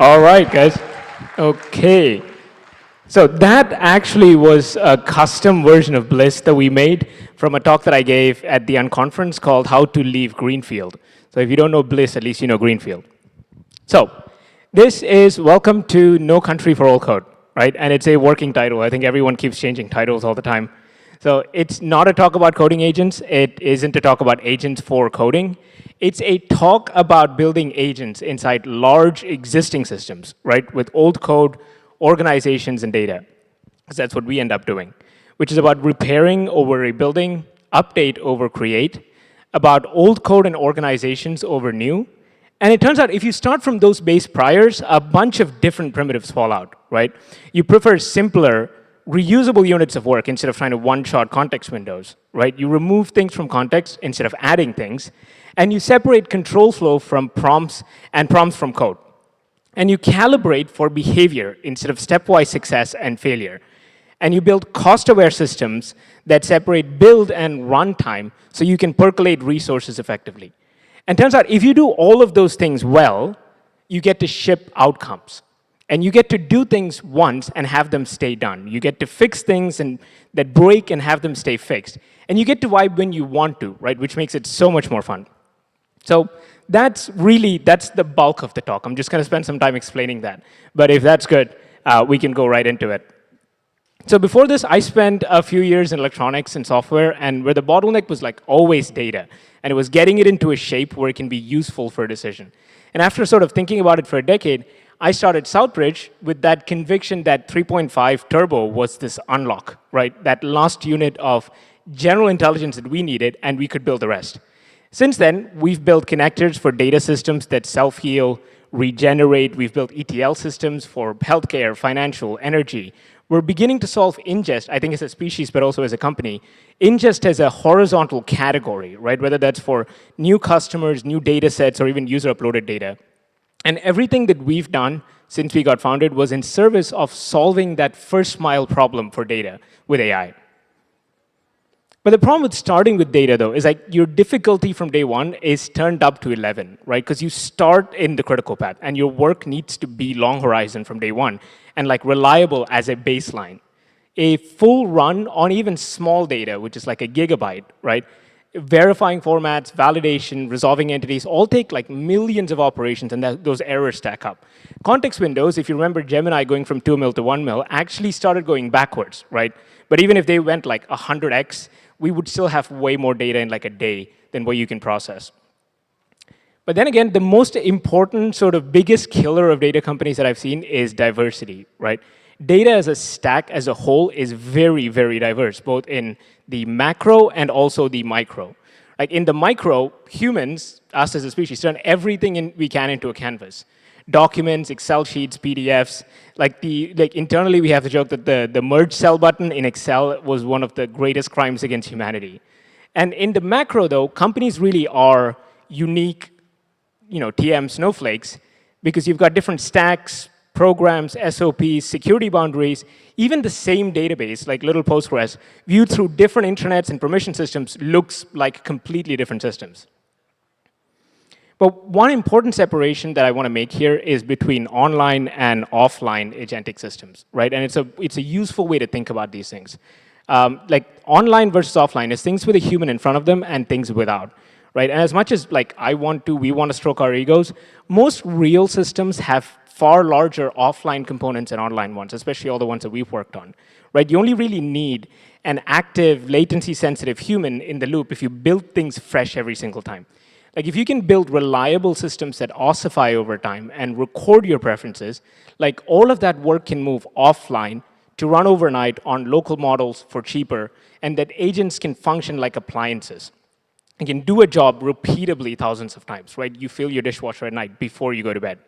All right, guys. Okay. So that actually was a custom version of Bliss that we made from a talk that I gave at the Unconference called How to Leave Greenfield. So if you don't know Bliss, at least you know Greenfield. So this is Welcome to No Country for All Code, right? And it's a working title. I think everyone keeps changing titles all the time. So it's not a talk about coding agents. It isn't a talk about agents for coding. It's a talk about building agents inside large existing systems, right? With old code, organizations, and data. Because that's what we end up doing, which is about repairing over rebuilding, update over create, about old code and organizations over new. And it turns out if you start from those base priors, a bunch of different primitives fall out, right? You prefer simpler, reusable units of work instead of trying to one-shot context windows, right? You remove things from context instead of adding things, and you separate control flow from prompts and prompts from code. And you calibrate for behavior instead of stepwise success and failure. And you build cost-aware systems that separate build and runtime so you can percolate resources effectively. And turns out if you do all of those things well, you get to ship outcomes. And you get to do things once and have them stay done. You get to fix things that break and have them stay fixed. And you get to vibe when you want to, right? Which makes it so much more fun. So that's the bulk of the talk. I'm just going to spend some time explaining that. But if that's good, we can go right into it. So before this, I spent a few years in electronics and software, and where the bottleneck was like always data. And it was getting it into a shape where it can be useful for a decision. And after sort of thinking about it for a decade, I started Southbridge with that conviction that 3.5 turbo was this unlock, right? That last unit of general intelligence that we needed, and we could build the rest. Since then, we've built connectors for data systems that self-heal, regenerate. We've built ETL systems for healthcare, financial, energy. We're beginning to solve ingest, I think as a species, but also as a company. Ingest as a horizontal category, right? Whether that's for new customers, new data sets, or even user-uploaded data. And everything that we've done since we got founded was in service of solving that first mile problem for data with AI. But the problem with starting with data, though, is like your difficulty from day one is turned up to 11, right? Because you start in the critical path, and your work needs to be long horizon from day one and like reliable as a baseline. A full run on even small data, which is like a gigabyte, right? Verifying formats, validation, resolving entities, all take like millions of operations, and those errors stack up. Context windows, if you remember Gemini going from 2 mil to 1 mil, actually started going backwards, right? But even if they went like 100x, we would still have way more data in like a day than what you can process. But then again, the most important sort of biggest killer of data companies that I've seen is diversity, right? Data as a stack as a whole is very, very diverse, both in the macro and also the micro. Like in the micro, humans, us as a species, turn everything we can into a canvas. Documents, Excel sheets, PDFs. Like internally, we have the joke that the merge cell button in Excel was one of the greatest crimes against humanity. And in the macro, though, companies really are unique, TM snowflakes, because you've got different stacks, programs, SOPs, security boundaries, even the same database, like little Postgres, viewed through different intranets and permission systems looks like completely different systems. But one important separation that I want to make here is between online and offline agentic systems, right? And it's a useful way to think about these things. Like online versus offline is things with a human in front of them and things without, right? And as much as like we want to stroke our egos, most real systems have far larger offline components than online ones, especially all the ones that we've worked on, right? You only really need an active, latency-sensitive human in the loop if you build things fresh every single time. Like if you can build reliable systems that ossify over time and record your preferences, like all of that work can move offline to run overnight on local models for cheaper, and that agents can function like appliances and can do a job repeatably thousands of times, right? You fill your dishwasher at night before you go to bed.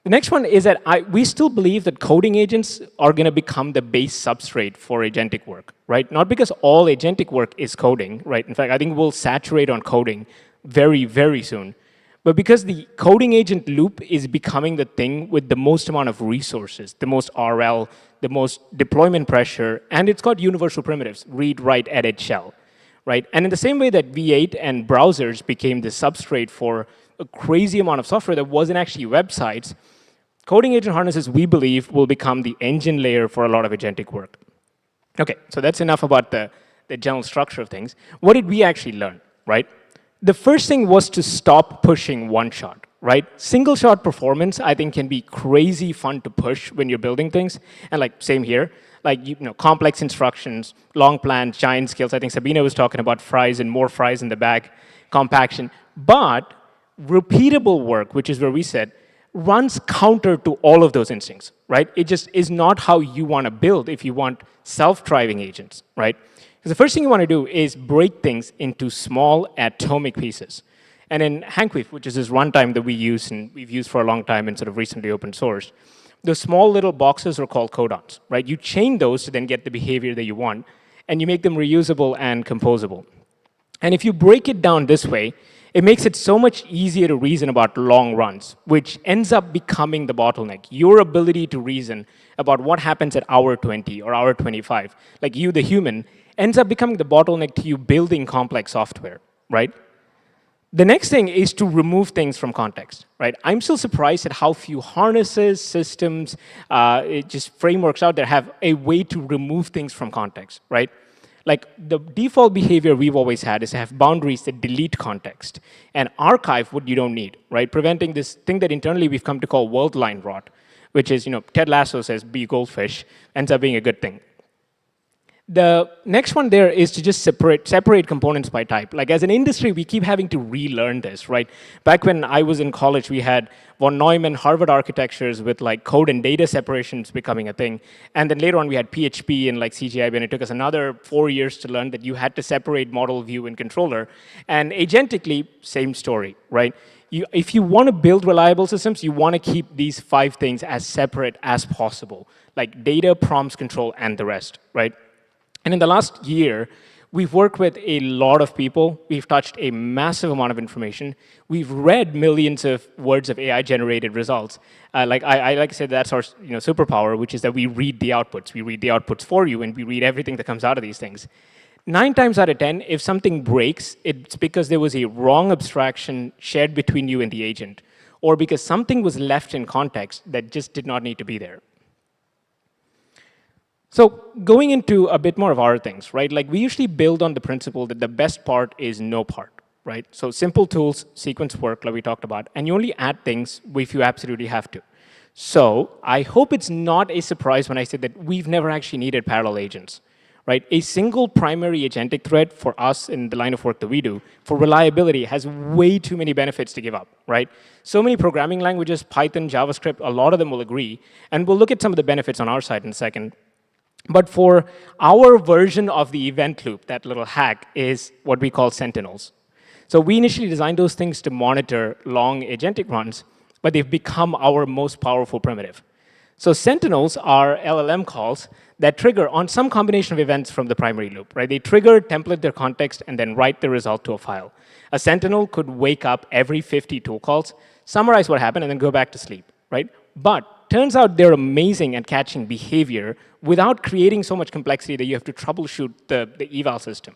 The next one is that we still believe that coding agents are going to become the base substrate for agentic work, right? Not because all agentic work is coding, right? In fact, I think we'll saturate on coding very, very soon. But because the coding agent loop is becoming the thing with the most amount of resources, the most RL, the most deployment pressure, and it's got universal primitives, read, write, edit, shell, right? And in the same way that V8 and browsers became the substrate for a crazy amount of software that wasn't actually websites, coding agent harnesses, we believe, will become the engine layer for a lot of agentic work. Okay, so that's enough about the general structure of things. What did we actually learn, right? The first thing was to stop pushing one shot, right? Single shot performance, I think, can be crazy fun to push when you're building things. And like, same here, like, complex instructions, long plans, giant scales. I think Sabina was talking about fries and more fries in the back, compaction. But repeatable work, which is where we said, runs counter to all of those instincts, right? It just is not how you want to build if you want self-driving agents, right? Because the first thing you want to do is break things into small atomic pieces. And in Hankweave, which is this runtime that we use and we've used for a long time and sort of recently open sourced, those small little boxes are called codons, right? You chain those to then get the behavior that you want, and you make them reusable and composable. And if you break it down this way, it makes it so much easier to reason about long runs, which ends up becoming the bottleneck. Your ability to reason about what happens at hour 20 or hour 25, like you, the human, ends up becoming the bottleneck to you building complex software, right? The next thing is to remove things from context, right? I'm still surprised at how few harnesses, systems, just frameworks out there have a way to remove things from context, right? Like, the default behavior we've always had is to have boundaries that delete context and archive what you don't need, right? Preventing this thing that internally we've come to call world line rot, which is, Ted Lasso says, be goldfish, ends up being a good thing. The next one there is to just separate components by type. Like, as an industry, we keep having to relearn this, right? Back when I was in college, we had von Neumann, Harvard architectures with like code and data separations becoming a thing. And then later on, we had PHP and like CGI, and it took us another 4 years to learn that you had to separate model, view, and controller. And agentically, same story, right? If you want to build reliable systems, you want to keep these 5 things as separate as possible, like data, prompts, control, and the rest, right? And in the last year, we've worked with a lot of people. We've touched a massive amount of information. We've read millions of words of AI-generated results. I like to say that's our superpower, which is that we read the outputs. We read the outputs for you, and we read everything that comes out of these things. 9 times out of 10, if something breaks, it's because there was a wrong abstraction shared between you and the agent, or because something was left in context that just did not need to be there. So going into a bit more of our things, right? Like, we usually build on the principle that the best part is no part, right? So simple tools, sequence work, like we talked about, and you only add things if you absolutely have to. So I hope it's not a surprise when I say that we've never actually needed parallel agents, right? A single primary agentic thread for us in the line of work that we do, for reliability, has way too many benefits to give up, right? So many programming languages, Python, JavaScript, a lot of them will agree, and we'll look at some of the benefits on our side in a second. But for our version of the event loop, that little hack is what we call Sentinels. So we initially designed those things to monitor long agentic runs, but they've become our most powerful primitive. So Sentinels are LLM calls that trigger on some combination of events from the primary loop, right? They trigger, template their context, and then write the result to a file. A Sentinel could wake up every 50 tool calls, summarize what happened, and then go back to sleep, right? But turns out they're amazing at catching behavior without creating so much complexity that you have to troubleshoot the eval system.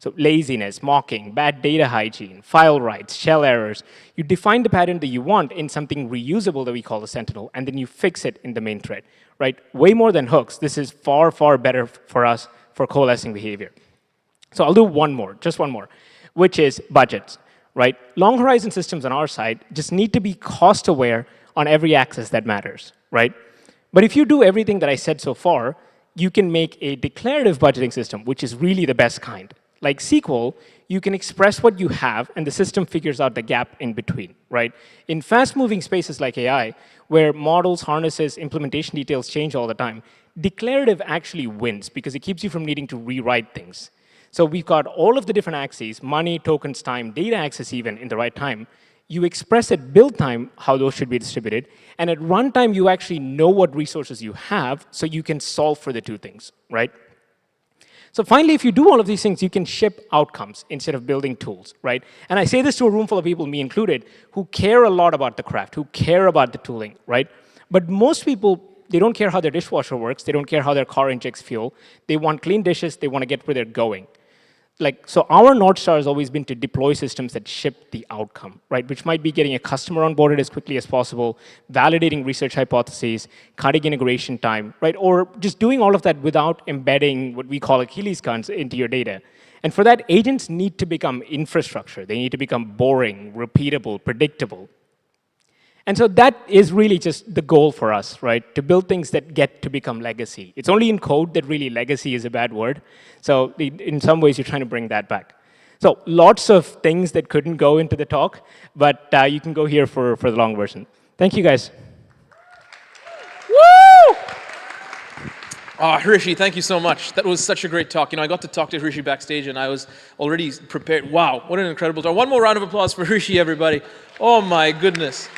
So laziness, mocking, bad data hygiene, file writes, shell errors. You define the pattern that you want in something reusable that we call a Sentinel, and then you fix it in the main thread, right? Way more than hooks. This is far, far better for us for coalescing behavior. So I'll do one more, just one more, which is budgets, right? Long horizon systems on our side just need to be cost aware on every axis that matters, right? But if you do everything that I said so far, you can make a declarative budgeting system, which is really the best kind. Like SQL, you can express what you have, and the system figures out the gap in between, right? In fast-moving spaces like AI, where models, harnesses, implementation details change all the time, declarative actually wins because it keeps you from needing to rewrite things. So we've got all of the different axes, money, tokens, time, data access even, in the right time. You express at build time how those should be distributed, and at runtime, you actually know what resources you have, so you can solve for the two things, right? So finally, if you do all of these things, you can ship outcomes instead of building tools, right? And I say this to a room full of people, me included, who care a lot about the craft, who care about the tooling, right? But most people, they don't care how their dishwasher works. They don't care how their car injects fuel. They want clean dishes. They want to get where they're going. So our North Star has always been to deploy systems that ship the outcome, right? Which might be getting a customer onboarded as quickly as possible, validating research hypotheses, cutting integration time, right? Or just doing all of that without embedding what we call Achilles guns into your data. And for that, agents need to become infrastructure. They need to become boring, repeatable, predictable. And so that is really just the goal for us, right? To build things that get to become legacy. It's only in code that really legacy is a bad word. So in some ways, you're trying to bring that back. So lots of things that couldn't go into the talk, but you can go here for the long version. Thank you, guys. Woo! Oh, Hrishi, thank you so much. That was such a great talk. I got to talk to Hrishi backstage, and I was already prepared. Wow, what an incredible talk. One more round of applause for Hrishi, everybody. Oh, my goodness.